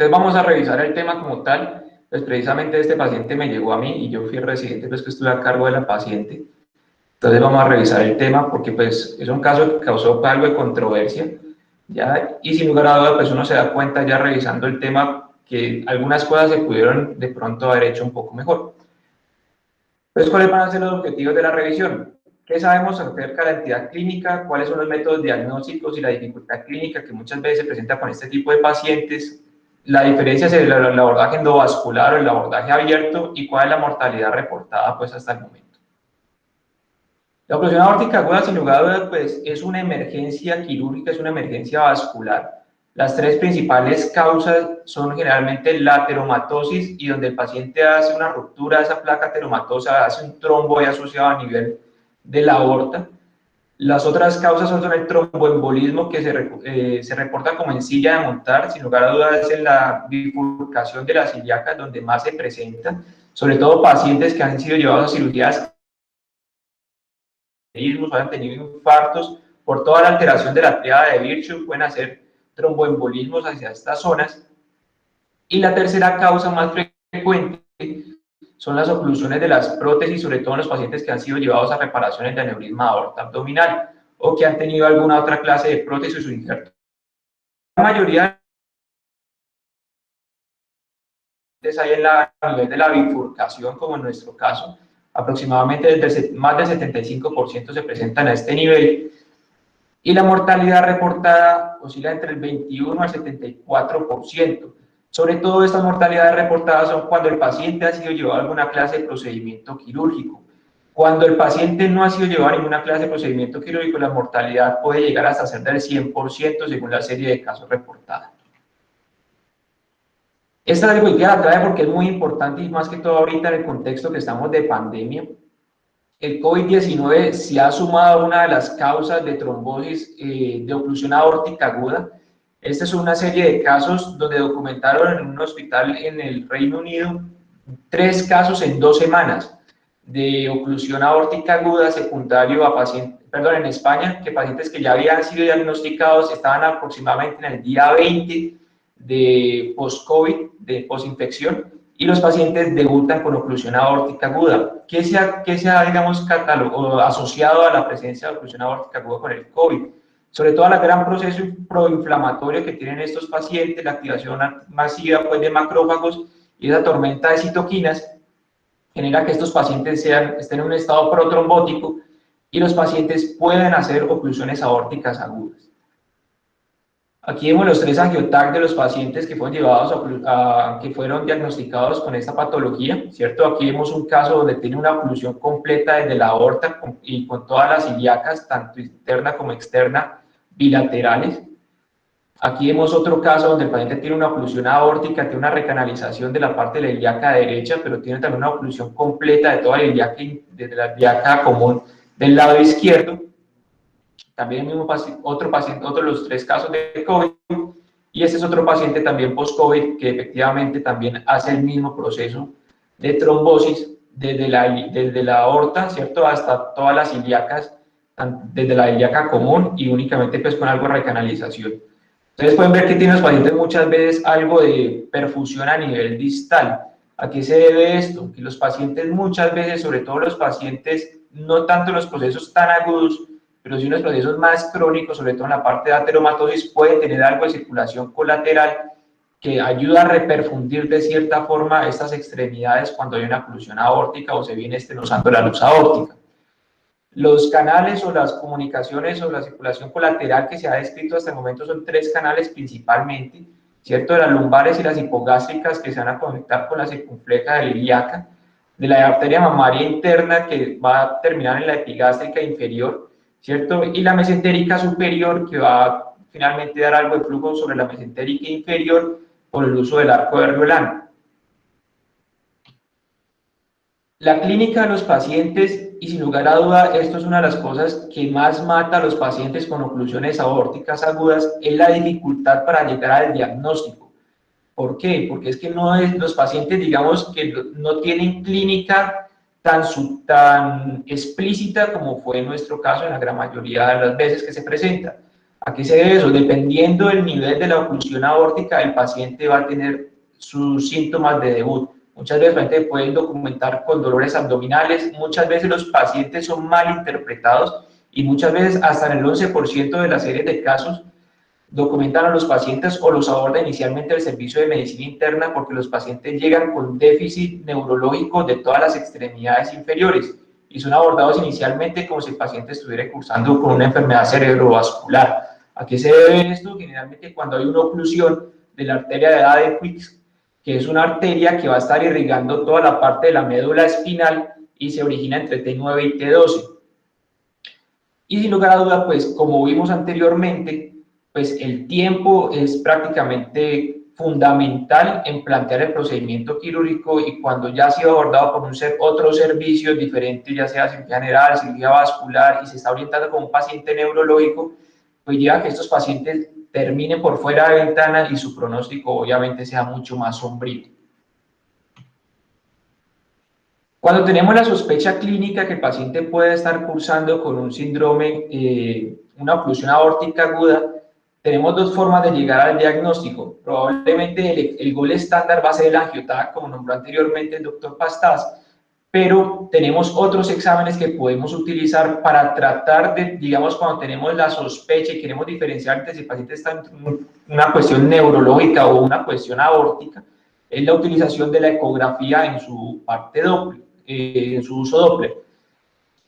Entonces vamos a revisar el tema como tal. Pues precisamente este paciente me llegó a mí y yo fui el residente pues que estuve a cargo de la paciente. Entonces vamos a revisar el tema porque pues es un caso que causó algo de controversia, ¿ya? Y sin lugar a dudas pues uno se da cuenta ya revisando el tema que algunas cosas se pudieron de pronto haber hecho un poco mejor. Entonces, ¿cuáles van a ser los objetivos de la revisión? ¿Qué sabemos acerca de la entidad clínica? ¿Cuáles son los métodos diagnósticos y la dificultad clínica que muchas veces se presenta con este tipo de pacientes? La diferencia entre el abordaje endovascular o el abordaje abierto y cuál es la mortalidad reportada pues hasta el momento. La oclusión aórtica aguda, sin lugar a dudas, pues, es una emergencia quirúrgica, es una emergencia vascular. Las tres principales causas son generalmente la ateromatosis y donde el paciente hace una ruptura de esa placa ateromatosa, hace un trombo asociado a nivel de la aorta. Las otras causas son el tromboembolismo que se reporta como en silla de montar, sin lugar a dudas es en la bifurcación de las ilíacas donde más se presenta, sobre todo pacientes que han sido llevados a cirugías o han tenido infartos por toda la alteración de la tríada de Virchow, pueden hacer tromboembolismos hacia estas zonas. Y la tercera causa más frecuente son las oclusiones de las prótesis, sobre todo en los pacientes que han sido llevados a reparaciones de aneurisma de aorta abdominal o que han tenido alguna otra clase de prótesis o injerto. La mayoría hay en a nivel de la bifurcación, como en nuestro caso, aproximadamente más del 75% se presentan a este nivel, y la mortalidad reportada oscila entre el 21 al 74%. Sobre todo estas mortalidades reportadas son cuando el paciente ha sido llevado a alguna clase de procedimiento quirúrgico. Cuando el paciente no ha sido llevado a ninguna clase de procedimiento quirúrgico, la mortalidad puede llegar hasta ser del 100% según la serie de casos reportados. Esta diapositiva la trae porque es muy importante y más que todo ahorita en el contexto que estamos de pandemia. El COVID-19 se ha sumado a una de las causas de trombosis de oclusión aórtica aguda. Esta es una serie de casos donde documentaron en un hospital en el Reino Unido 3 casos en 2 semanas de oclusión aórtica aguda secundario a pacientes, perdón, en España, que pacientes que ya habían sido diagnosticados estaban aproximadamente en el día 20 de post-COVID, de post-infección, y los pacientes debutan con oclusión aórtica aguda. ¿Qué se ha digamos, asociado a la presencia de oclusión aórtica aguda con el COVID? Sobre todo al gran proceso proinflamatorio que tienen estos pacientes, la activación masiva pues, de macrófagos y esa tormenta de citoquinas genera que estos pacientes estén en un estado protrombótico y los pacientes pueden hacer oclusiones aórticas agudas. Aquí vemos los 3 angiotac de los pacientes que fueron llevados que fueron diagnosticados con esta patología, ¿cierto? Aquí vemos un caso donde tiene una oclusión completa desde la aorta y con todas las ilíacas, tanto interna como externa, bilaterales. Aquí vemos otro caso donde el paciente tiene una oclusión aórtica, tiene una recanalización de la parte de la ilíaca derecha, pero tiene también una oclusión completa de toda la ilíaca, desde la ilíaca común del lado izquierdo. También mismo otro de los 3 casos de COVID, y este es otro paciente también post-COVID que efectivamente también hace el mismo proceso de trombosis desde la aorta, ¿cierto? Hasta todas las ilíacas, desde la ilíaca común y únicamente pues con algo de recanalización. Entonces pueden ver que tienen los pacientes muchas veces algo de perfusión a nivel distal. ¿A qué se debe esto? Que los pacientes muchas veces, sobre todo los pacientes, no tanto en los procesos tan agudos, pero sí en los procesos más crónicos, sobre todo en la parte de ateromatosis, pueden tener algo de circulación colateral que ayuda a reperfundir de cierta forma estas extremidades cuando hay una oclusión aórtica o se viene estenosando la luz aórtica. Los canales o las comunicaciones o la circulación colateral que se ha descrito hasta el momento son 3 canales principalmente, ¿cierto? De las lumbares y las hipogástricas que se van a conectar con la circunfleja de la ilíaca, de la arteria mamaria interna que va a terminar en la epigástrica inferior, ¿cierto? Y la mesentérica superior que va a finalmente dar algo de flujo sobre la mesentérica inferior por el uso del arco de Riolan. La clínica de los pacientes, y sin lugar a duda, esto es una de las cosas que más mata a los pacientes con oclusiones aórticas agudas, es la dificultad para llegar al diagnóstico. ¿Por qué? Porque es que los pacientes, digamos, que no tienen clínica tan explícita como fue en nuestro caso en la gran mayoría de las veces que se presenta. ¿A qué se debe eso? Dependiendo del nivel de la oclusión aórtica, el paciente va a tener sus síntomas de debut. Muchas veces el paciente puede documentar con dolores abdominales, muchas veces los pacientes son mal interpretados y muchas veces hasta en el 11% de la serie de casos documentan a los pacientes o los aborda inicialmente el servicio de medicina interna porque los pacientes llegan con déficit neurológico de todas las extremidades inferiores y son abordados inicialmente como si el paciente estuviera cursando con una enfermedad cerebrovascular. ¿A qué se debe esto? Generalmente cuando hay una oclusión de la arteria de Adequix, que es una arteria que va a estar irrigando toda la parte de la médula espinal y se origina entre T9 y T12. Y sin lugar a duda, pues como vimos anteriormente, pues el tiempo es prácticamente fundamental en plantear el procedimiento quirúrgico y cuando ya ha sido abordado por otro servicio diferente, ya sea cirugía general, cirugía vascular y se está orientando como un paciente neurológico, pues lleva a que estos pacientes terminen por fuera de ventana y su pronóstico obviamente sea mucho más sombrío. Cuando tenemos la sospecha clínica que el paciente puede estar cursando con un síndrome, una oclusión aórtica aguda, tenemos dos formas de llegar al diagnóstico. Probablemente el gol estándar va a ser el angioTAC, como nombró anteriormente el doctor Pastás, pero tenemos otros exámenes que podemos utilizar para tratar de, digamos, cuando tenemos la sospecha y queremos diferenciar entre si el paciente está en una cuestión neurológica o una cuestión aórtica, es la utilización de la ecografía en su parte Doppler, en su uso Doppler.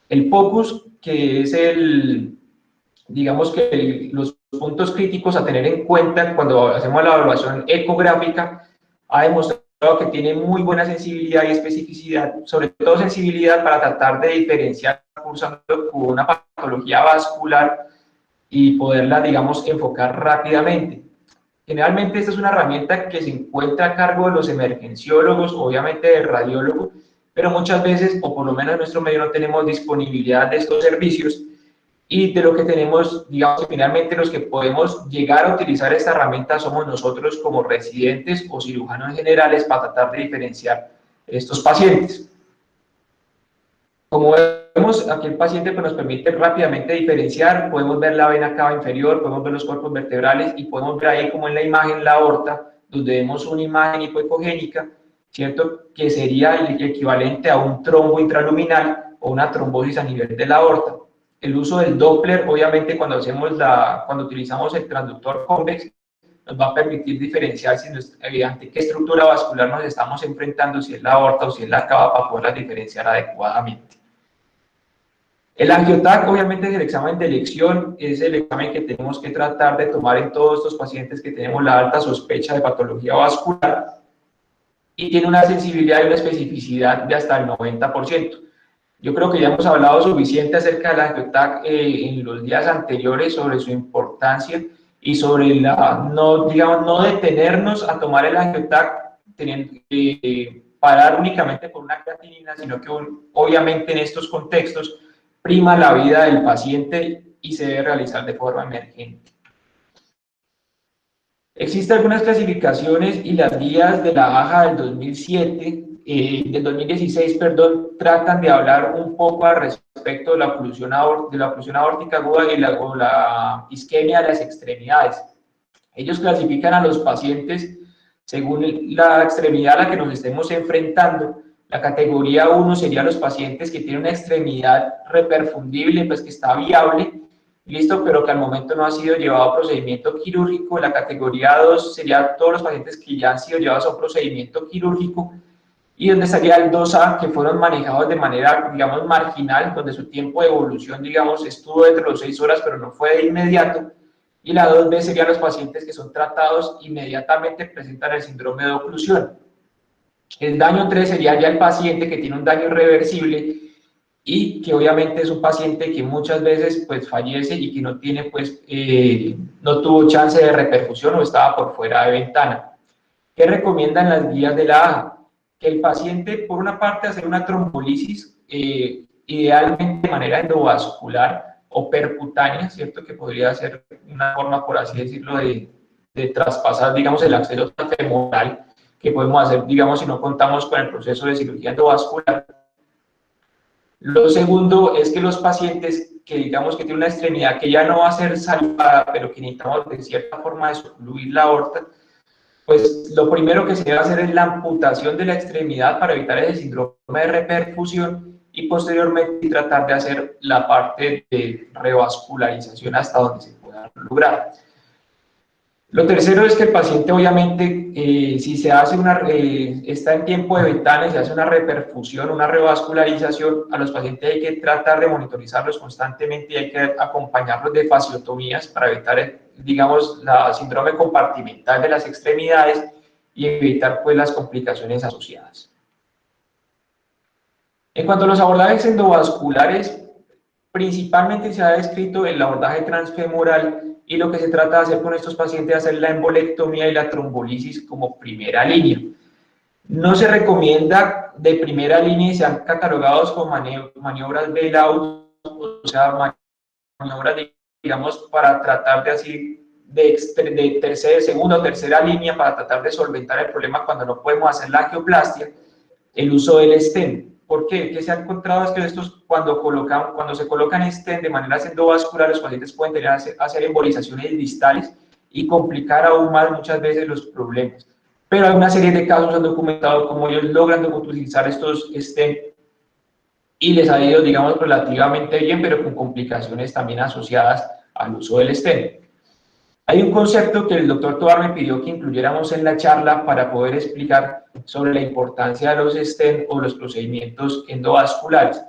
El POCUS, que es digamos que los puntos críticos a tener en cuenta cuando hacemos la evaluación ecográfica, ha demostrado que tiene muy buena sensibilidad y especificidad, sobre todo sensibilidad para tratar de diferenciar cursando con una patología vascular y poderla, digamos, enfocar rápidamente. Generalmente esta es una herramienta que se encuentra a cargo de los emergenciólogos, obviamente del radiólogo, pero muchas veces, o por lo menos en nuestro medio, no tenemos disponibilidad de estos servicios y de lo que tenemos, digamos, finalmente los que podemos llegar a utilizar esta herramienta somos nosotros como residentes o cirujanos generales para tratar de diferenciar estos pacientes. Como vemos, aquí el paciente pues, nos permite rápidamente diferenciar, podemos ver la vena cava inferior, podemos ver los cuerpos vertebrales y podemos ver ahí como en la imagen la aorta, donde vemos una imagen hipoecogénica, ¿cierto? Que sería el equivalente a un trombo intraluminal o una trombosis a nivel de la aorta. El uso del Doppler, obviamente, cuando utilizamos el transductor convex, nos va a permitir diferenciar si mediante qué estructura vascular nos estamos enfrentando, si es la aorta o si es la cava, para poderlas diferenciar adecuadamente. El angioTAC, obviamente, es el examen de elección, es el examen que tenemos que tratar de tomar en todos estos pacientes que tenemos la alta sospecha de patología vascular y tiene una sensibilidad y una especificidad de hasta el 90%. Yo creo que ya hemos hablado suficiente acerca del angioTAC en los días anteriores sobre su importancia y sobre no detenernos a tomar el angioTAC teniendo que parar únicamente por una creatinina, sino que obviamente en estos contextos prima la vida del paciente y se debe realizar de forma emergente. Existen algunas clasificaciones y las guías de la AJA del 2016, perdón, tratan de hablar un poco al respecto de la oclusión aórtica aguda y la isquemia de las extremidades. Ellos clasifican a los pacientes según la extremidad a la que nos estemos enfrentando. La categoría 1 sería los pacientes que tienen una extremidad reperfundible, pues que está viable, listo, pero que al momento no ha sido llevado a procedimiento quirúrgico. La categoría 2 sería todos los pacientes que ya han sido llevados a un procedimiento quirúrgico, y donde estaría el 2A, que fueron manejados de manera, digamos, marginal, donde su tiempo de evolución, digamos, estuvo entre los 6 horas, pero no fue de inmediato, y la 2B serían los pacientes que son tratados inmediatamente presentan el síndrome de oclusión. El daño 3 sería ya el paciente que tiene un daño irreversible y que obviamente es un paciente que muchas veces pues fallece y que no tiene pues no tuvo chance de reperfusión o estaba por fuera de ventana. ¿Qué recomiendan las guías de la AJA? Que el paciente, por una parte, hacer una trombolisis, idealmente de manera endovascular o percutánea, ¿cierto? Que podría ser una forma, por así decirlo, de traspasar, digamos, el acceso femoral, que podemos hacer, digamos, si no contamos con el proceso de cirugía endovascular. Lo segundo es que los pacientes que digamos que tienen una extremidad que ya no va a ser salvada, pero que necesitamos de cierta forma desocluir la aorta, pues lo primero que se debe hacer es la amputación de la extremidad para evitar ese síndrome de reperfusión y posteriormente tratar de hacer la parte de revascularización hasta donde se pueda lograr. Lo tercero es que el paciente, obviamente, si se hace está en tiempo de ventana y se hace una reperfusión, una revascularización, a los pacientes hay que tratar de monitorizarlos constantemente y hay que acompañarlos de fasciotomías para evitar, digamos, la síndrome compartimental de las extremidades y evitar, pues, las complicaciones asociadas. En cuanto a los abordajes endovasculares, principalmente se ha descrito el abordaje transfemoral y lo que se trata de hacer con estos pacientes es hacer la embolectomía y la trombolisis como primera línea. No se recomienda de primera línea y se han catalogados como maniobras bailout, o sea, maniobras, digamos, para tratar de así de tercera, segunda o tercera línea para tratar de solventar el problema cuando no podemos hacer la angioplastia, el uso del stent. ¿Por qué? Que se ha encontrado es que estos, cuando se colocan stent de manera endovascular, los pacientes pueden tener hacer embolizaciones distales y complicar aún más muchas veces los problemas. Pero hay una serie de casos han documentado cómo ellos logran utilizar estos stent y les ha ido, digamos, relativamente bien, pero con complicaciones también asociadas al uso del stent. Hay un concepto que el doctor Tovar me pidió que incluyéramos en la charla para poder explicar sobre la importancia de los stent o los procedimientos endovasculares,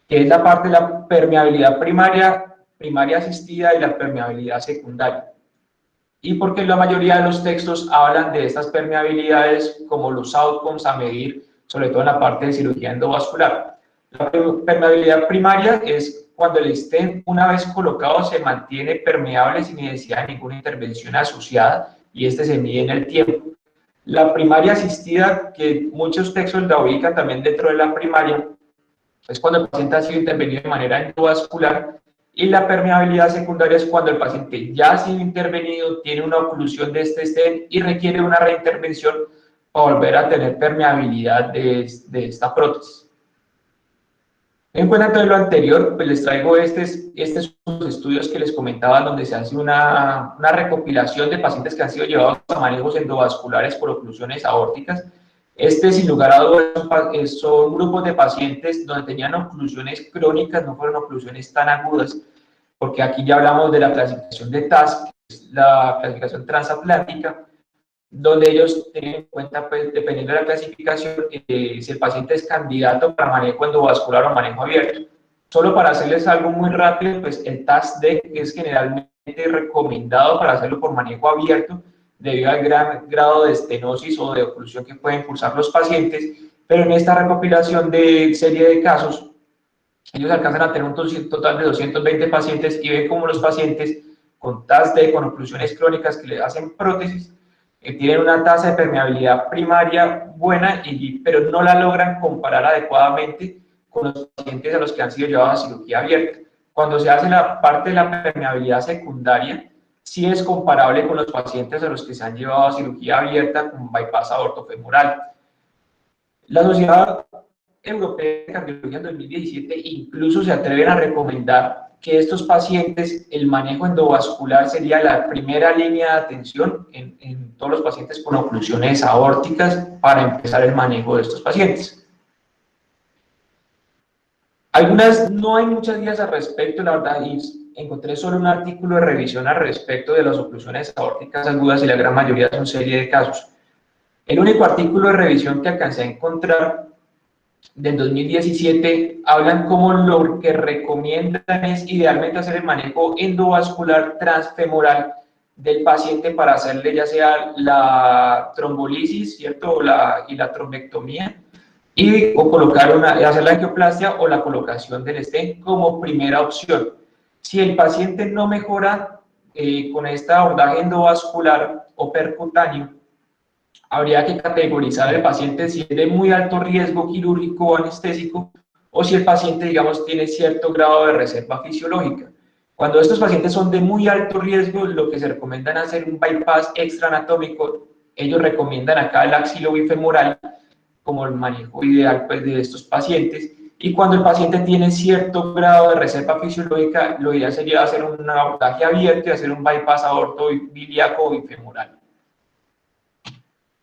que es la parte de la permeabilidad primaria asistida y la permeabilidad secundaria. Y porque la mayoría de los textos hablan de estas permeabilidades como los outcomes a medir, sobre todo en la parte de cirugía endovascular. La permeabilidad primaria es cuando el stent, una vez colocado, se mantiene permeable sin necesidad de ninguna intervención asociada y este se mide en el tiempo. La primaria asistida, que muchos textos la ubican también dentro de la primaria, es cuando el paciente ha sido intervenido de manera endovascular, y la permeabilidad secundaria es cuando el paciente ya ha sido intervenido, tiene una oclusión de este stent y requiere una reintervención para volver a tener permeabilidad de esta prótesis. En cuenta de lo anterior, pues les traigo estos estudios que les comentaba, donde se hace una recopilación de pacientes que han sido llevados a manejos endovasculares por oclusiones aórticas. Sin lugar a dudas, son grupos de pacientes donde tenían oclusiones crónicas, no fueron oclusiones tan agudas, porque aquí ya hablamos de la clasificación de TAS, que es la clasificación transatlántica, donde ellos tienen en cuenta, pues, dependiendo de la clasificación, si el paciente es candidato para manejo endovascular o manejo abierto. Solo para hacerles algo muy rápido, pues el TAS-D es generalmente recomendado para hacerlo por manejo abierto, debido al gran grado de estenosis o de oclusión que pueden cursar los pacientes, pero en esta recopilación de serie de casos, ellos alcanzan a tener un total de 220 pacientes y ven cómo los pacientes con TAS-D, con oclusiones crónicas que le hacen prótesis, tienen una tasa de permeabilidad primaria buena, pero no la logran comparar adecuadamente con los pacientes a los que han sido llevados a cirugía abierta. Cuando se hace la parte de la permeabilidad secundaria, sí es comparable con los pacientes a los que se han llevado a cirugía abierta con bypass aortofemoral. La Sociedad Europea de Cardiología en 2017 incluso se atreven a recomendar que estos pacientes, el manejo endovascular sería la primera línea de atención en todos los pacientes con oclusiones aórticas para empezar el manejo de estos pacientes. No hay muchas guías al respecto, la verdad, y encontré solo un artículo de revisión al respecto de las oclusiones aórticas agudas y la gran mayoría son serie de casos. El único artículo de revisión que alcancé a encontrar del 2017 hablan como lo que recomiendan es idealmente hacer el manejo endovascular transfemoral del paciente para hacerle ya sea la trombolisis, ¿cierto? Y la trombectomía, o hacer la angioplastia o la colocación del stent como primera opción. Si el paciente no mejora con este abordaje endovascular o percutáneo, habría que categorizar el paciente si es de muy alto riesgo quirúrgico o anestésico o si el paciente, digamos, tiene cierto grado de reserva fisiológica. Cuando estos pacientes son de muy alto riesgo, lo que se recomiendan hacer un bypass extraanatómico, ellos recomiendan acá el axilo bifemoral como el manejo ideal, pues, de estos pacientes, Y cuando el paciente tiene cierto grado de reserva fisiológica, lo ideal sería hacer un abordaje abierto y hacer un bypass aorto ilíaco o bifemoral.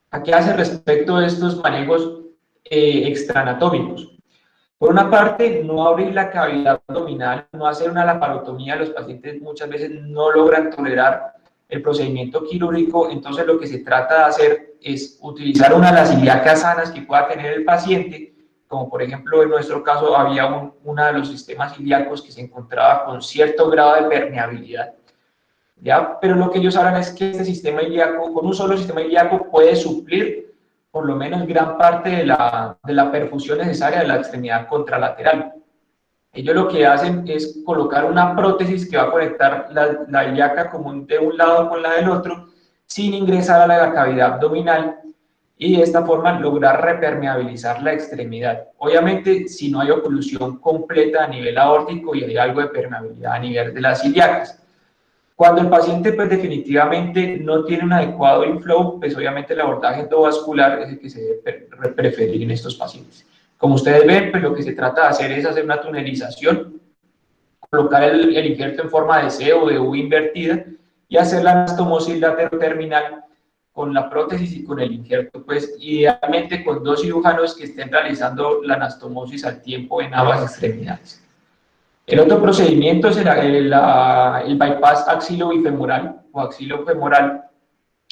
¿A qué hace respecto de estos manejos extraanatómicos? Por una parte, no abrir la cavidad abdominal, no hacer una laparotomía. Los pacientes muchas veces no logran tolerar el procedimiento quirúrgico, entonces lo que se trata de hacer es utilizar una de las ilíacas sanas que pueda tener el paciente, como por ejemplo en nuestro caso había uno de los sistemas ilíacos que se encontraba con cierto grado de permeabilidad, ¿ya? Pero lo que ellos hablan es que este sistema ilíaco, con un solo sistema ilíaco puede suplir por lo menos gran parte de la perfusión necesaria de la extremidad contralateral. Ellos lo que hacen es colocar una prótesis que va a conectar la ilíaca común de un lado con la del otro sin ingresar a la cavidad abdominal y de esta forma lograr repermeabilizar la extremidad. Obviamente, si no hay oclusión completa a nivel aórtico y hay algo de permeabilidad a nivel de las ilíacas. Cuando el paciente pues definitivamente no tiene un adecuado inflow, pues obviamente el abordaje endovascular es el que se debe preferir en estos pacientes. Como ustedes ven, pues lo que se trata de hacer es hacer una tunelización, colocar el injerto en forma de C o de U invertida y hacer la anastomosis lateroterminal con la prótesis y con el injerto, pues idealmente con dos cirujanos que estén realizando la anastomosis al tiempo en ambas extremidades. El otro procedimiento es el bypass axilo-bifemoral o axilo-femoral,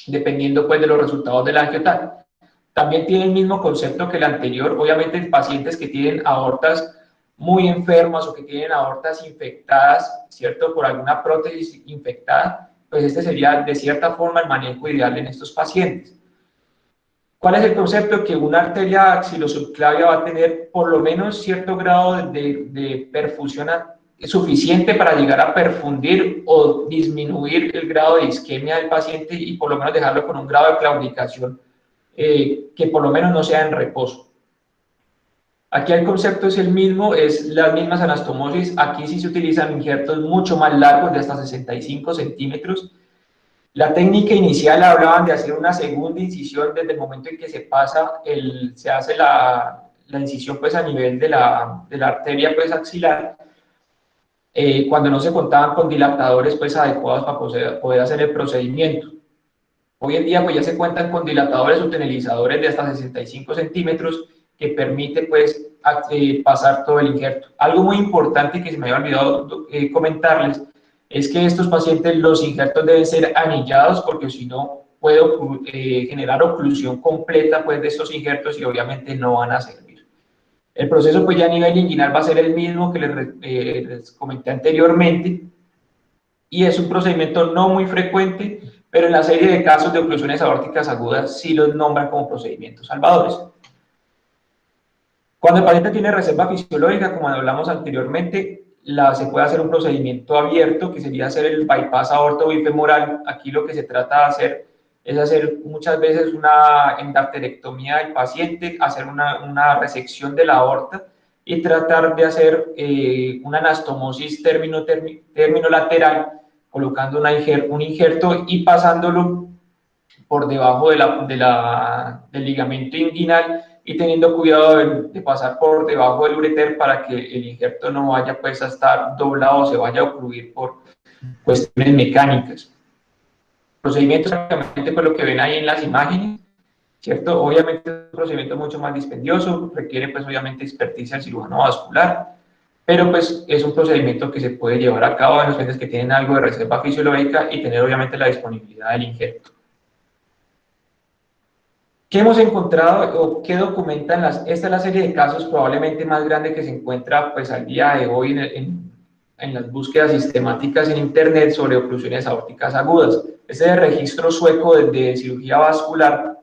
dependiendo pues de los resultados del angiotac. También tiene el mismo concepto que el anterior, obviamente en pacientes que tienen aortas muy enfermas o que tienen aortas infectadas, ¿cierto? Por alguna prótesis infectada, pues este sería de cierta forma el manejo ideal en estos pacientes. ¿Cuál es el concepto? Que una arteria axilosubclavia va a tener por lo menos cierto grado de perfusión suficiente para llegar a perfundir o disminuir el grado de isquemia del paciente y por lo menos dejarlo con un grado de claudicación que por lo menos no sea en reposo. Aquí el concepto es el mismo, es las mismas anastomosis. Aquí sí se utilizan injertos mucho más largos, de hasta 65 centímetros. La técnica inicial hablaban de hacer una segunda incisión desde el momento en que se hace la incisión pues a nivel de la arteria pues axilar, cuando no se contaban con dilatadores pues adecuados para poder hacer el procedimiento. Hoy en día pues ya se cuentan con dilatadores o tunelizadores de hasta 65 centímetros que permite pues pasar todo el injerto. Algo muy importante que se me había olvidado comentarles es que estos pacientes los injertos deben ser anillados porque si no puede generar oclusión completa pues de estos injertos y obviamente no van a servir. El proceso pues ya a nivel inguinal va a ser el mismo que les comenté anteriormente y es un procedimiento no muy frecuente, pero en la serie de casos de oclusiones aórticas agudas sí los nombran como procedimientos salvadores. Cuando el paciente tiene reserva fisiológica, como hablamos anteriormente, se puede hacer un procedimiento abierto, que sería hacer el bypass aorto bifemoral. Aquí lo que se trata de hacer es hacer muchas veces una endarterectomía del paciente, hacer una resección de la aorta y tratar de hacer una anastomosis terminolateral, colocando un injerto y pasándolo por debajo del ligamento inguinal y teniendo cuidado de pasar por debajo del ureter para que el injerto no vaya pues a estar doblado o se vaya a ocluir por cuestiones mecánicas. El procedimiento es exactamente pues lo que ven ahí en las imágenes, ¿cierto? Obviamente es un procedimiento mucho más dispendioso, requiere pues obviamente experticia del cirujano vascular, pero pues es un procedimiento que se puede llevar a cabo en los pacientes que tienen algo de reserva fisiológica y tener obviamente la disponibilidad del injerto. ¿Qué hemos encontrado o qué documentan esta es la serie de casos probablemente más grande que se encuentra pues al día de hoy en las búsquedas sistemáticas en internet sobre oclusiones aórticas agudas? Este es el registro sueco de cirugía vascular,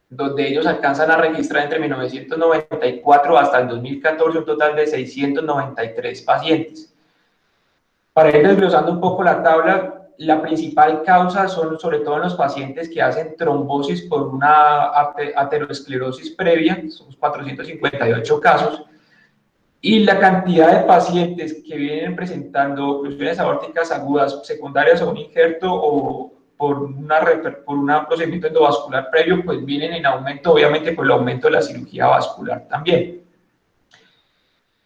donde ellos alcanzan a registrar entre 1994 hasta el 2014 un total de 693 pacientes. Para ir desglosando un poco la tabla, la principal causa son sobre todo en los pacientes que hacen trombosis por una aterosclerosis previa, son 458 casos, y la cantidad de pacientes que vienen presentando oclusiones aórticas agudas secundarias a un injerto o por un procedimiento endovascular previo, pues vienen en aumento, obviamente por el aumento de la cirugía vascular también.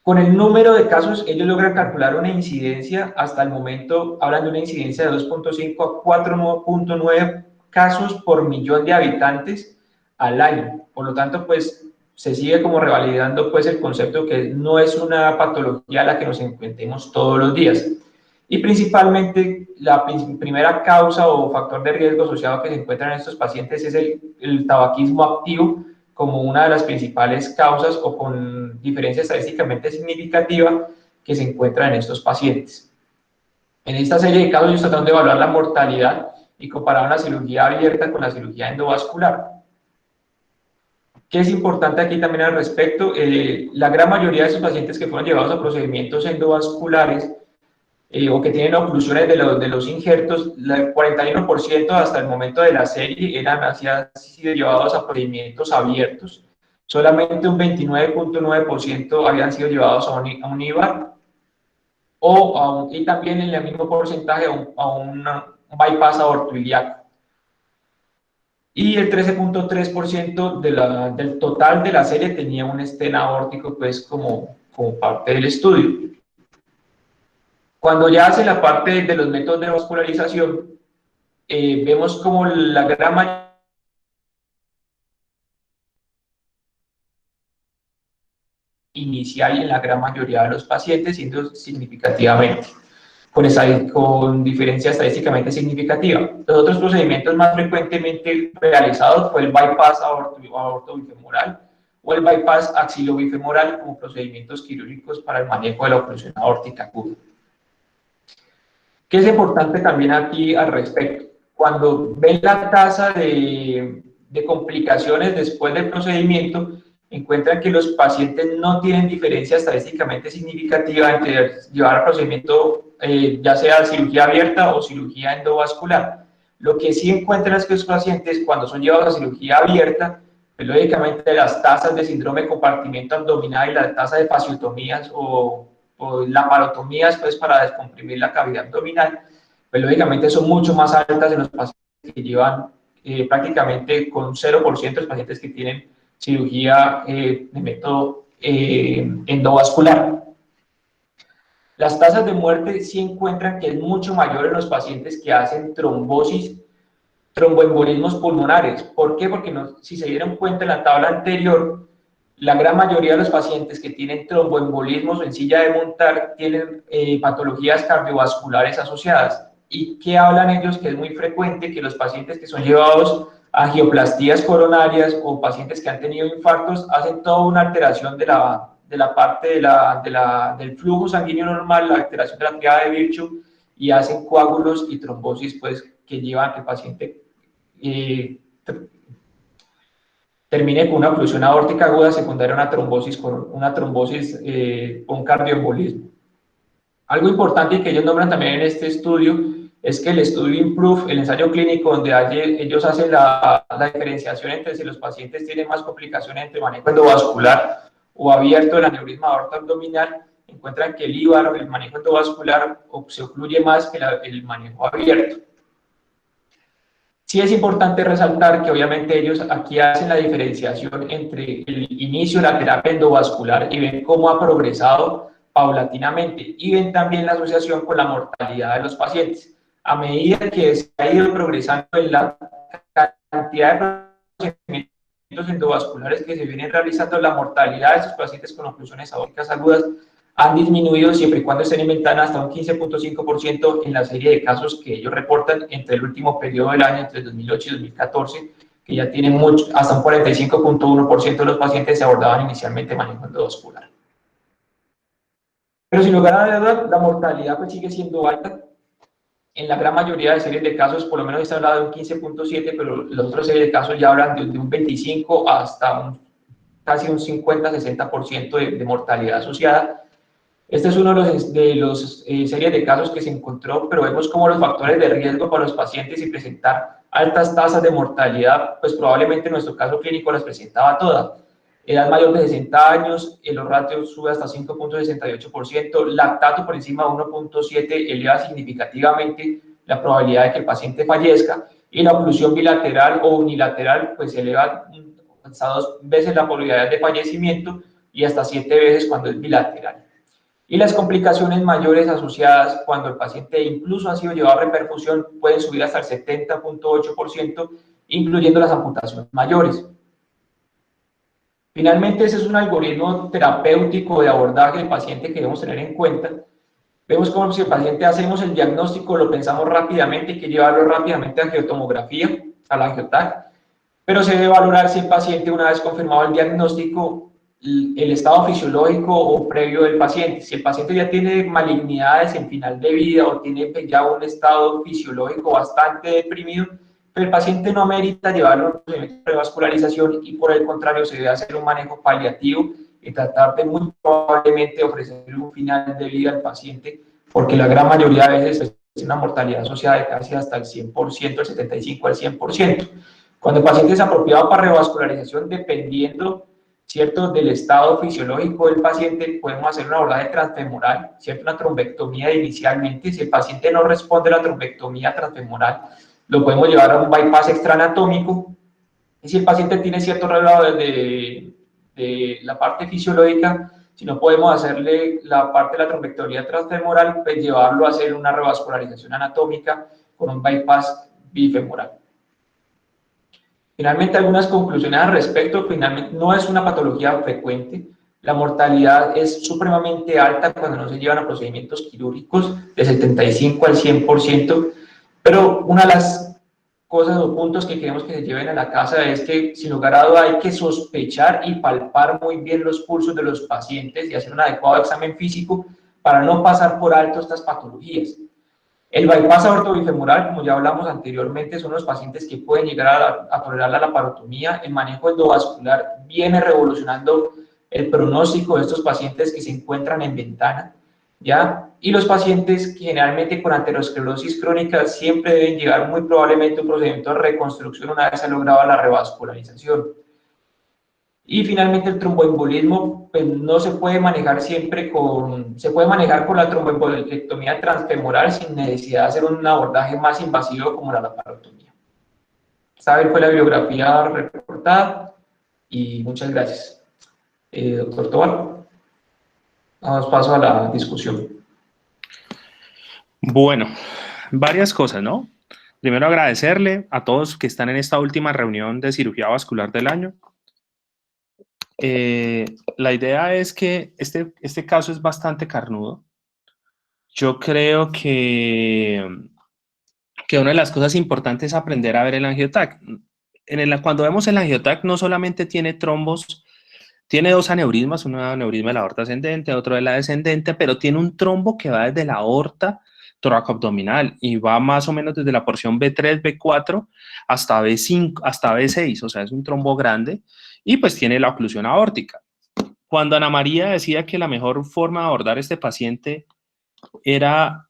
Con el número de casos, ellos logran calcular una incidencia, hasta el momento hablan de una incidencia de 2.5 a 4.9 casos por millón de habitantes al año. Por lo tanto, pues se sigue como revalidando pues el concepto que no es una patología a la que nos enfrentemos todos los días. Y principalmente la primera causa o factor de riesgo asociado que se encuentra en estos pacientes es el tabaquismo activo, como una de las principales causas o con diferencia estadísticamente significativa que se encuentra en estos pacientes. En esta serie de casos ellos trataron de evaluar la mortalidad y compararon la cirugía abierta con la cirugía endovascular. ¿Qué es importante aquí también al respecto? La gran mayoría de esos pacientes que fueron llevados a procedimientos endovasculares o que tienen oclusiones de los injertos, el 41% hasta el momento de la serie eran sido llevados a procedimientos abiertos. Solamente un 29.9% habían sido llevados a un IVA y también en el mismo porcentaje a un bypass aortoiliaco. Y el 13.3% del total de la serie tenía un stent aórtico pues como parte del estudio. Cuando ya hace la parte de los métodos de vascularización, vemos como la gran mayoría inicial y en la gran mayoría de los pacientes, siendo significativamente, con diferencia estadísticamente significativa. Los otros procedimientos más frecuentemente realizados fue el bypass aortobifemoral o el bypass axilobifemoral como procedimientos quirúrgicos para el manejo de la oclusión aórtica aguda. ¿Qué es importante también aquí al respecto? Cuando ven la tasa de complicaciones después del procedimiento, encuentran que los pacientes no tienen diferencia estadísticamente significativa entre llevar al procedimiento, ya sea cirugía abierta o cirugía endovascular. Lo que sí encuentran es que los pacientes, cuando son llevados a cirugía abierta, pues, lógicamente las tasas de síndrome de compartimiento abdominal y la tasa de fasciotomías o laparotomías pues, para descomprimir la cavidad abdominal, pues lógicamente son mucho más altas en los pacientes que llevan prácticamente con un 0% de los pacientes que tienen cirugía de método endovascular. Las tasas de muerte sí encuentran que es mucho mayor en los pacientes que hacen trombosis, tromboembolismos pulmonares. ¿Por qué? Porque si se dieron cuenta en la tabla anterior, la gran mayoría de los pacientes que tienen tromboembolismos o en silla de montar tienen patologías cardiovasculares asociadas. ¿Y qué hablan ellos? Que es muy frecuente que los pacientes que son llevados a angioplastías coronarias o pacientes que han tenido infartos hacen toda una alteración de la parte del flujo sanguíneo normal, la alteración de la triada de Virchow, y hacen coágulos y trombosis pues, que llevan a que el paciente termine con una oclusión aórtica aguda secundaria a una trombosis con cardioembolismo. Algo importante y que ellos nombran también en este estudio es que el estudio IMPROVE, el ensayo clínico donde ellos hacen la diferenciación entre si los pacientes tienen más complicaciones entre manejo endovascular o abierto del aneurisma aorta abdominal, encuentran que el IVAR, el manejo endovascular, se ocluye más que el manejo abierto. Sí es importante resaltar que obviamente ellos aquí hacen la diferenciación entre el inicio de la terapia endovascular y ven cómo ha progresado paulatinamente y ven también la asociación con la mortalidad de los pacientes. A medida que se ha ido progresando en la cantidad de procedimientos endovasculares que se vienen realizando, la mortalidad de estos pacientes con oclusiones aórticas agudas han disminuido siempre y cuando estén en ventana hasta un 15.5% en la serie de casos que ellos reportan entre el último periodo del año, entre 2008 y 2014, que ya tienen hasta un 45.1% de los pacientes se abordaban inicialmente manejo endovascular. Pero sin lugar a dudas, la mortalidad pues sigue siendo alta. En la gran mayoría de series de casos, por lo menos está hablado de un 15.7, pero las otras series de casos ya hablan de un 25 hasta casi un 50-60% de mortalidad asociada. Este es uno de los series de casos que se encontró, pero vemos como los factores de riesgo para los pacientes y presentar altas tasas de mortalidad, pues probablemente en nuestro caso clínico las presentaba todas. Edad mayor de 60 años, los ratios suben hasta 5.68%, lactato por encima de 1.7 eleva significativamente la probabilidad de que el paciente fallezca, y la oclusión bilateral o unilateral pues eleva hasta 2 veces la probabilidad de fallecimiento, y hasta 7 veces cuando es bilateral. Y las complicaciones mayores asociadas cuando el paciente incluso ha sido llevado a reperfusión pueden subir hasta el 70.8%, incluyendo las amputaciones mayores. Finalmente, ese es un algoritmo terapéutico de abordaje del paciente que debemos tener en cuenta. Vemos como si el paciente hacemos el diagnóstico, lo pensamos rápidamente, hay que llevarlo rápidamente a angiotomografía, a la angiotac, pero se debe valorar si el paciente, una vez confirmado el diagnóstico, el estado fisiológico o previo del paciente. Si el paciente ya tiene malignidades en final de vida o tiene ya un estado fisiológico bastante deprimido, pero el paciente no amerita llevarlo a un procedimiento de revascularización y por el contrario se debe hacer un manejo paliativo y tratar de muy probablemente ofrecer un final de vida al paciente, porque la gran mayoría de veces es una mortalidad asociada de casi hasta el 100%, el 75 al 100%. Cuando el paciente es apropiado para revascularización, dependiendo, ¿cierto?, del estado fisiológico del paciente, podemos hacer un abordaje transfemoral, ¿cierto?, una trombectomía inicialmente. Si el paciente no responde a la trombectomía transfemoral, lo podemos llevar a un bypass extraanatómico. Y si el paciente tiene cierto grado de la parte fisiológica, si no podemos hacerle la parte de la trombectomía transfemoral, pues llevarlo a hacer una revascularización anatómica con un bypass bifemoral. Finalmente, algunas conclusiones al respecto. Finalmente, no es una patología frecuente. La mortalidad es supremamente alta cuando no se llevan a procedimientos quirúrgicos, de 75 al 100%, pero una de las cosas o puntos que queremos que se lleven a la casa es que, sin lugar a duda, hay que sospechar y palpar muy bien los pulsos de los pacientes y hacer un adecuado examen físico para no pasar por alto estas patologías. El bypass aortobifemoral, como ya hablamos anteriormente, son los pacientes que pueden llegar a tolerar la laparotomía. El manejo endovascular viene revolucionando el pronóstico de estos pacientes que se encuentran en ventana, ¿ya? Y los pacientes que generalmente con aterosclerosis crónica siempre deben llegar muy probablemente a un procedimiento de reconstrucción una vez se ha logrado la revascularización. Y finalmente el tromboembolismo pues, no se puede manejar siempre se puede manejar con la tromboembolectomía transfemoral sin necesidad de hacer un abordaje más invasivo como la laparotomía. Esta fue la bibliografía reportada y muchas gracias. Doctor Tobar, damos paso a la discusión. Bueno, varias cosas, ¿no? Primero agradecerle a todos que están en esta última reunión de cirugía vascular del año. La idea es que este caso es bastante carnudo. Yo creo que una de las cosas importantes es aprender a ver el angiotac. Cuando vemos el angiotac no solamente tiene trombos, tiene dos aneurismas, un aneurisma de la aorta ascendente, otro de la descendente, pero tiene un trombo que va desde la aorta toracoabdominal y va más o menos desde la porción B3, B4 hasta B5, hasta B6, o sea, es un trombo grande y pues tiene la oclusión aórtica. Cuando Ana María decía que la mejor forma de abordar a este paciente era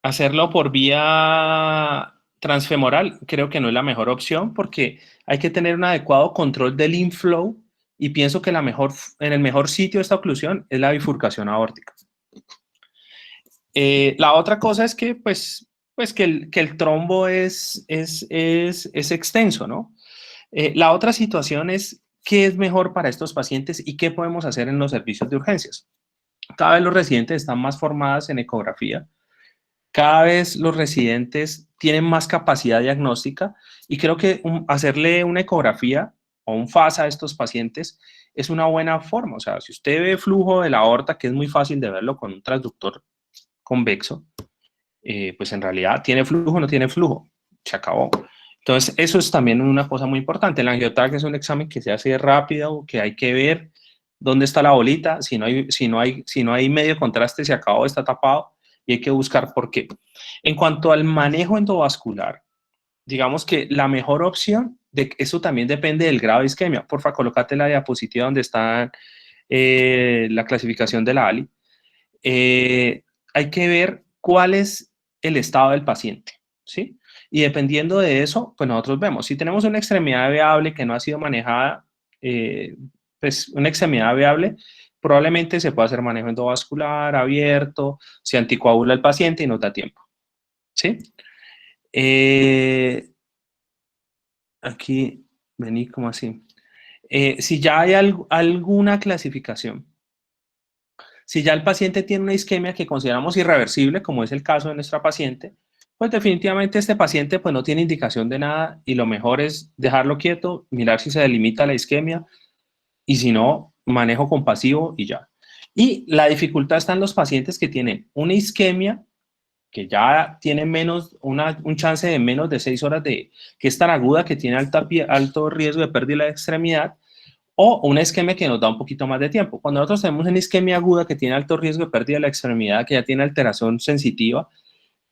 hacerlo por vía transfemoral, creo que no es la mejor opción porque hay que tener un adecuado control del inflow y pienso que en el mejor sitio de esta oclusión es la bifurcación aórtica. La otra cosa es que, que el trombo es extenso, ¿no? La otra situación es qué es mejor para estos pacientes y qué podemos hacer en los servicios de urgencias. Cada vez los residentes están más formados en ecografía, cada vez los residentes tienen más capacidad diagnóstica y creo que hacerle una ecografía o un FAS a estos pacientes es una buena forma. O sea, si usted ve flujo de la aorta, que es muy fácil de verlo con un transductor convexo, pues en realidad tiene flujo o no tiene flujo, se acabó. Entonces, eso es también una cosa muy importante. El angiotac es un examen que se hace rápido, que hay que ver dónde está la bolita, si no hay medio contraste, se acabó, está tapado y hay que buscar por qué. En cuanto al manejo endovascular, digamos que la mejor opción, eso también depende del grado de isquemia. Porfa, colócate la diapositiva donde está la clasificación de la ALI. Hay que ver cuál es el estado del paciente, ¿sí? Y dependiendo de eso, pues nosotros vemos. Si tenemos una extremidad viable que no ha sido manejada, pues una extremidad viable, probablemente se pueda hacer manejo endovascular, abierto, se anticoagula el paciente y nos da tiempo, ¿sí? aquí, vení, ¿cómo así? Si ya hay alguna clasificación, si ya el paciente tiene una isquemia que consideramos irreversible, como es el caso de nuestra paciente, pues definitivamente este paciente pues no tiene indicación de nada y lo mejor es dejarlo quieto, mirar si se delimita la isquemia y si no, manejo compasivo y ya. Y la dificultad está en los pacientes que tienen una isquemia que ya tiene un chance de menos de 6 horas de que es tan aguda que tiene alto riesgo de pérdida de extremidad o una isquemia que nos da un poquito más de tiempo. Cuando nosotros tenemos una isquemia aguda que tiene alto riesgo de pérdida de la extremidad, que ya tiene alteración sensitiva,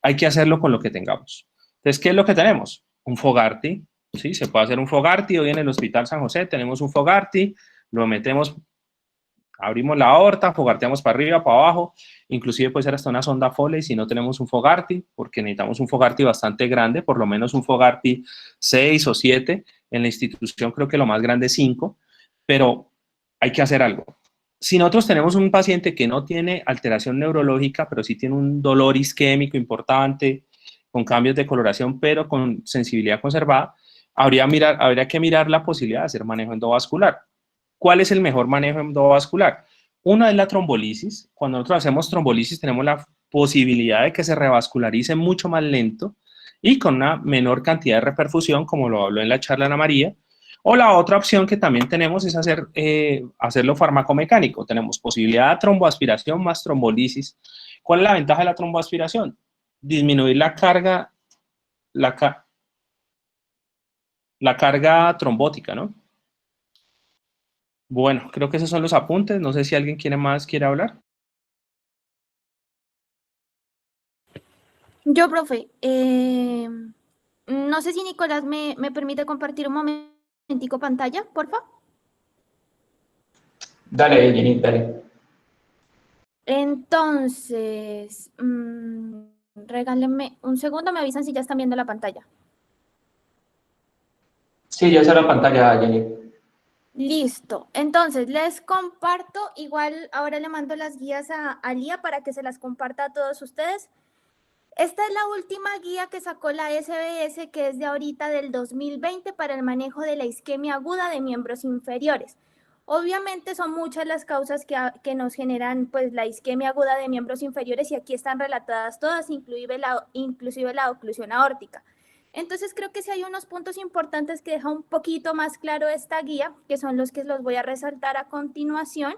hay que hacerlo con lo que tengamos. Entonces, ¿qué es lo que tenemos? Un Fogarty, ¿sí? Se puede hacer un Fogarty. Hoy en el Hospital San José tenemos un Fogarty, lo metemos, abrimos la aorta, fogarteamos para arriba, para abajo, inclusive puede ser hasta una sonda Foley si no tenemos un Fogarty, porque necesitamos un Fogarty bastante grande, por lo menos un Fogarty 6 o 7, en la institución creo que lo más grande es 5, pero hay que hacer algo. Si nosotros tenemos un paciente que no tiene alteración neurológica, pero sí tiene un dolor isquémico importante, con cambios de coloración, pero con sensibilidad conservada, habría que mirar la posibilidad de hacer manejo endovascular. ¿Cuál es el mejor manejo endovascular? Una es la trombolisis. Cuando nosotros hacemos trombolisis tenemos la posibilidad de que se revascularice mucho más lento y con una menor cantidad de reperfusión, como lo habló en la charla Ana María. O la otra opción que también tenemos es hacerlo farmacomecánico. Tenemos posibilidad de tromboaspiración más trombolisis. ¿Cuál es la ventaja de la tromboaspiración? Disminuir la, la carga trombótica, ¿no? Bueno, creo que esos son los apuntes. No sé si alguien quiere hablar. Yo, profe, no sé si Nicolás me permite compartir un momentico pantalla, porfa. Dale, Jenny, dale. Entonces, regálenme un segundo, me avisan si ya están viendo la pantalla. Sí, ya está la pantalla, Jenny. Listo. Entonces, les comparto, igual ahora le mando las guías a Lía para que se las comparta a todos ustedes. Esta es la última guía que sacó la SBS, que es de ahorita del 2020 para el manejo de la isquemia aguda de miembros inferiores. Obviamente son muchas las causas que nos generan pues, la isquemia aguda de miembros inferiores y aquí están relatadas todas, inclusive la oclusión aórtica. Entonces creo que sí hay unos puntos importantes que deja un poquito más claro esta guía, que son los que los voy a resaltar a continuación.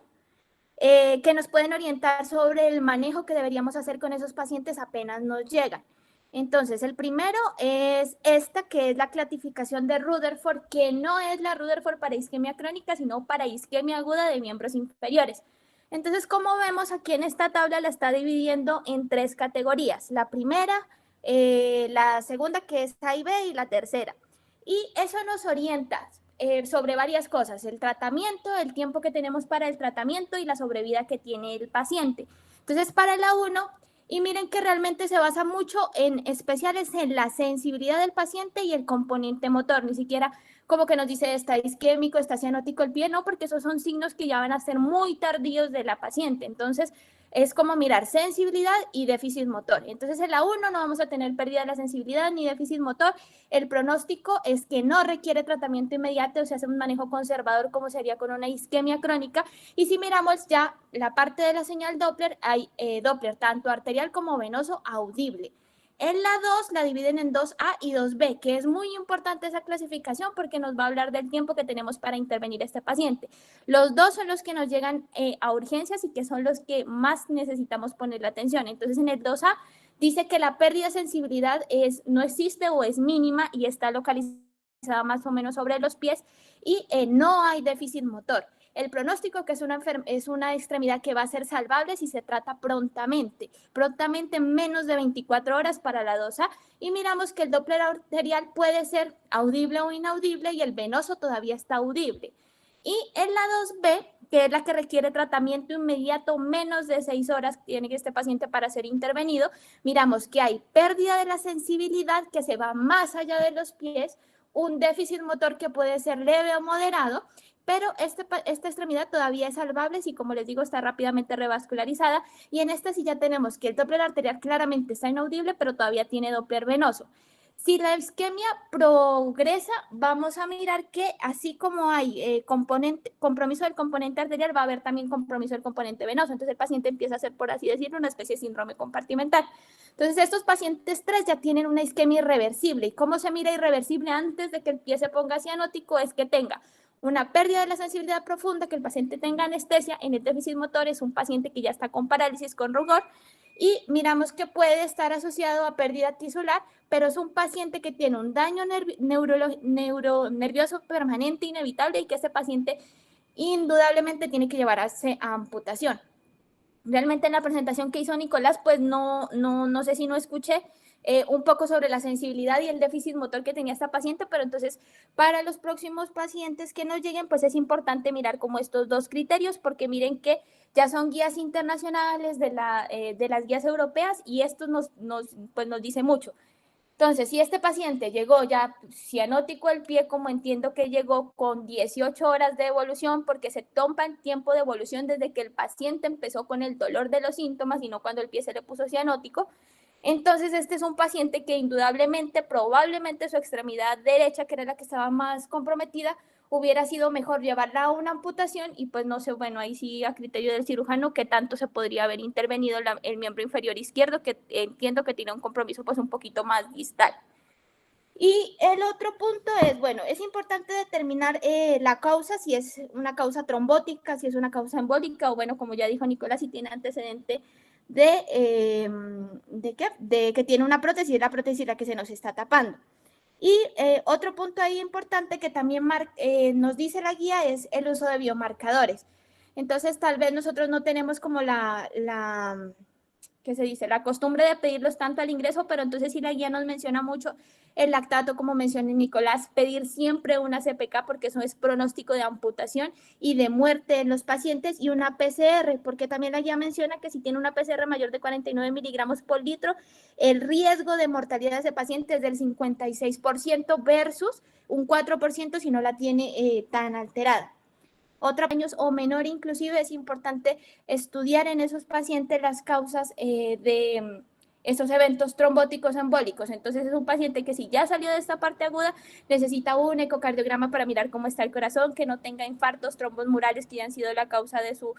Que nos pueden orientar sobre el manejo que deberíamos hacer con esos pacientes apenas nos llegan. Entonces, el primero es esta, que es la clasificación de Rutherford, que no es la Rutherford para isquemia crónica, sino para isquemia aguda de miembros inferiores. Entonces, como vemos aquí en esta tabla, la está dividiendo en 3 categorías. La primera, la segunda, que es A y B, y la tercera. Y eso nos orienta sobre varias cosas, el tratamiento, el tiempo que tenemos para el tratamiento y la sobrevida que tiene el paciente. Entonces, para la 1, y miren que realmente se basa mucho en especiales en la sensibilidad del paciente y el componente motor, ni siquiera como que nos dice está isquémico, está cianótico el pie, no, porque esos son signos que ya van a ser muy tardíos de la paciente. Entonces, es como mirar sensibilidad y déficit motor. Entonces, en la 1 no vamos a tener pérdida de la sensibilidad ni déficit motor. El pronóstico es que no requiere tratamiento inmediato, o sea, hace un manejo conservador como sería con una isquemia crónica. Y si miramos ya la parte de la señal Doppler, hay Doppler tanto arterial como venoso audible. En la 2 la dividen en 2A y 2B, que es muy importante esa clasificación porque nos va a hablar del tiempo que tenemos para intervenir este paciente. Los 2 son los que nos llegan a urgencias y que son los que más necesitamos ponerle atención. Entonces, en el 2A dice que la pérdida de sensibilidad no existe o es mínima y está localizada más o menos sobre los pies y no hay déficit motor. El pronóstico, que es una extremidad que va a ser salvable si se trata prontamente menos de 24 horas para la 2A, y miramos que el Doppler arterial puede ser audible o inaudible y el venoso todavía está audible. Y en la 2B, que es la que requiere tratamiento inmediato, menos de 6 horas tiene que este paciente para ser intervenido, miramos que hay pérdida de la sensibilidad que se va más allá de los pies, un déficit motor que puede ser leve o moderado, pero esta extremidad todavía es salvable si, como les digo, está rápidamente revascularizada, y en esta sí ya tenemos que el Doppler arterial claramente está inaudible, pero todavía tiene Doppler venoso. Si la isquemia progresa, vamos a mirar que así como hay compromiso del componente arterial, va a haber también compromiso del componente venoso. Entonces el paciente empieza a hacer, por así decirlo, una especie de síndrome compartimental. Entonces estos pacientes 3 ya tienen una isquemia irreversible. ¿Y cómo se mira irreversible antes de que el pie se ponga cianótico? Es que tenga una pérdida de la sensibilidad profunda, que el paciente tenga anestesia. En el déficit motor es un paciente que ya está con parálisis, con rugor, y miramos que puede estar asociado a pérdida tisular, pero es un paciente que tiene un daño nervioso permanente inevitable y que ese paciente indudablemente tiene que llevarse a amputación. Realmente en la presentación que hizo Nicolás, pues no sé si no escuché un poco sobre la sensibilidad y el déficit motor que tenía esta paciente, pero entonces para los próximos pacientes que nos lleguen, pues es importante mirar como estos dos criterios, porque miren que ya son guías internacionales de las guías europeas y esto nos dice mucho. Entonces, si este paciente llegó ya cianótico el pie, como entiendo que llegó con 18 horas de evolución, porque se toma el tiempo de evolución desde que el paciente empezó con el dolor de los síntomas y no cuando el pie se le puso cianótico, entonces este es un paciente que indudablemente, probablemente su extremidad derecha, que era la que estaba más comprometida, hubiera sido mejor llevarla a una amputación y pues no sé, bueno, ahí sí a criterio del cirujano qué tanto se podría haber intervenido el miembro inferior izquierdo, que entiendo que tiene un compromiso pues un poquito más distal. Y el otro punto es, bueno, es importante determinar la causa, si es una causa trombótica, si es una causa embólica, o bueno, como ya dijo Nicolás, si tiene antecedente de que tiene una prótesis, la prótesis la que se nos está tapando. Y otro punto ahí importante que también nos dice la guía es el uso de biomarcadores. Entonces, tal vez nosotros no tenemos como ¿qué se dice? La costumbre de pedirlos tanto al ingreso, pero entonces sí la guía nos menciona mucho el lactato, como mencioné Nicolás, pedir siempre una CPK porque eso es pronóstico de amputación y de muerte en los pacientes, y una PCR, porque también la guía menciona que si tiene una PCR mayor de 49 miligramos por litro, el riesgo de mortalidad de ese paciente es del 56% versus un 4% si no la tiene tan alterada. Otros años o menor inclusive, es importante estudiar en esos pacientes las causas de esos eventos trombóticos embólicos. Entonces es un paciente que si ya salió de esta parte aguda, necesita un ecocardiograma para mirar cómo está el corazón, que no tenga infartos, trombos murales que ya han sido la causa de su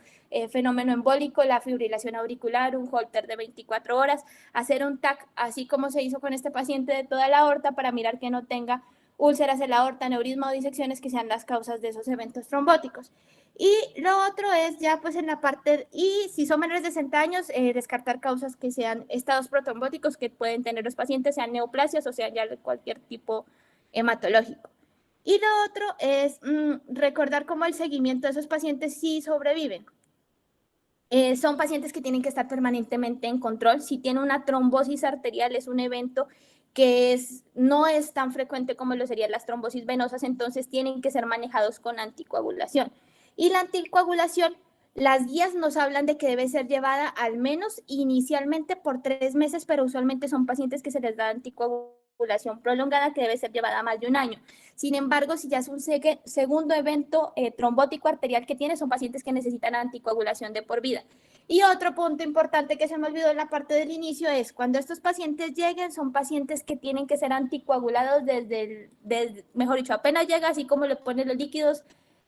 fenómeno embólico, la fibrilación auricular, un Holter de 24 horas, hacer un TAC, así como se hizo con este paciente de toda la aorta, para mirar que no tenga úlceras en la aorta, aneurisma o disecciones que sean las causas de esos eventos trombóticos. Y lo otro es ya pues en la parte, y si son menores de 60 años, descartar causas que sean estados protrombóticos que pueden tener los pacientes, sean neoplasias o sean ya de cualquier tipo hematológico. Y lo otro es recordar cómo el seguimiento de esos pacientes sí sobreviven. Son pacientes que tienen que estar permanentemente en control. Si tiene una trombosis arterial, es un evento que no es tan frecuente como lo serían las trombosis venosas, entonces tienen que ser manejados con anticoagulación. Y la anticoagulación, las guías nos hablan de que debe ser llevada al menos inicialmente por 3 meses, pero usualmente son pacientes que se les da anticoagulación prolongada que debe ser llevada más de un año. Sin embargo, si ya es un segundo evento trombótico arterial que tiene, son pacientes que necesitan anticoagulación de por vida. Y otro punto importante que se me olvidó en la parte del inicio es cuando estos pacientes lleguen, son pacientes que tienen que ser anticoagulados mejor dicho, apenas llega, así como le pone los líquidos,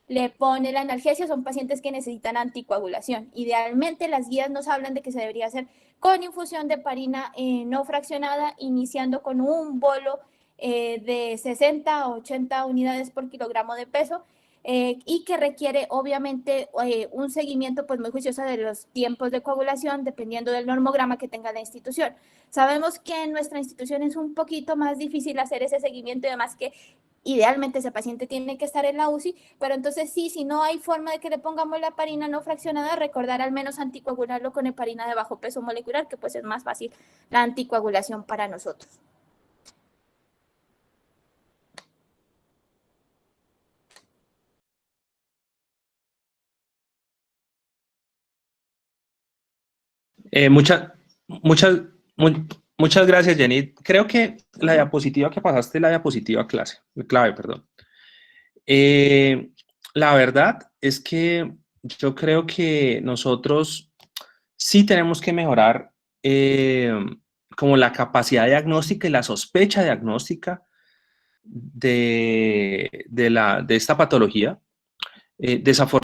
le pone la analgesia, son pacientes que necesitan anticoagulación. Idealmente las guías nos hablan de que se debería hacer con infusión de heparina no fraccionada, iniciando con un bolo de 60 a 80 unidades por kilogramo de peso, y que requiere obviamente un seguimiento pues muy juicioso de los tiempos de coagulación dependiendo del normograma que tenga la institución. Sabemos que en nuestra institución es un poquito más difícil hacer ese seguimiento y además que idealmente ese paciente tiene que estar en la UCI, pero entonces sí, si no hay forma de que le pongamos la heparina no fraccionada, recordar al menos anticoagularlo con heparina de bajo peso molecular, que pues es más fácil la anticoagulación para nosotros. Muchas, muchas gracias, Jenny. Creo que la diapositiva que pasaste, la diapositiva clave, perdón. La verdad es que yo creo que nosotros sí tenemos que mejorar como la capacidad diagnóstica y la sospecha diagnóstica de esta patología. Desafortunadamente,